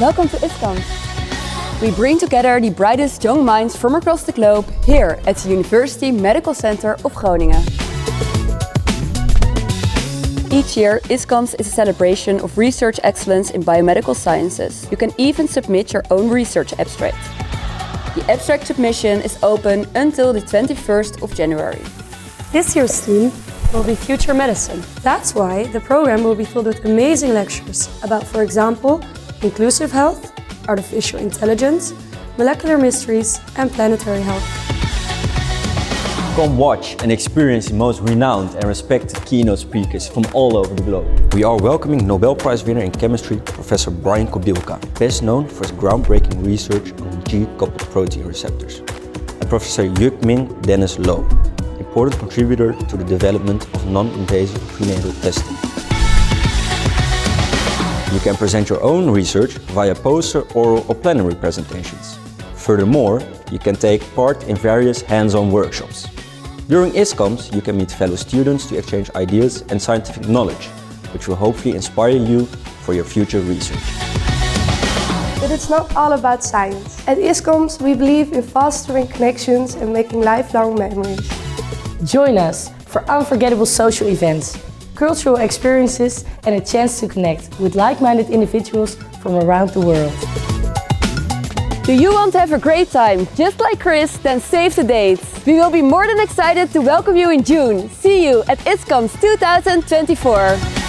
Welcome to Iscoms. We bring together the brightest young minds from across the globe here at the University Medical Centre of Groningen. Each year, Iscoms is a celebration of research excellence in biomedical sciences. You can even submit your own research abstract. The abstract submission is open until the 21st of January. This year's theme will be Future Medicine. That's why the program will be filled with amazing lectures about, for example, inclusive health, artificial intelligence, molecular mysteries, and planetary health. Come watch and experience the most renowned and respected keynote speakers from all over the globe. We are welcoming Nobel Prize winner in chemistry, Professor Brian Kobilka, best known for his groundbreaking research on G-coupled protein receptors, and Professor Yuk-Ming Dennis Loh, important contributor to the development of non-invasive prenatal testing. You can present your own research via poster, oral or plenary presentations. Furthermore, you can take part in various hands-on workshops. During Iscoms, you can meet fellow students to exchange ideas and scientific knowledge, which will hopefully inspire you for your future research. But it's not all about science. At Iscoms, we believe in fostering connections and making lifelong memories. Join us for unforgettable social events, cultural experiences and a chance to connect with like-minded individuals from around the world. Do you want to have a great time, just like Chris? Then save the dates. We will be more than excited to welcome you in June. See you at Iscoms 2024.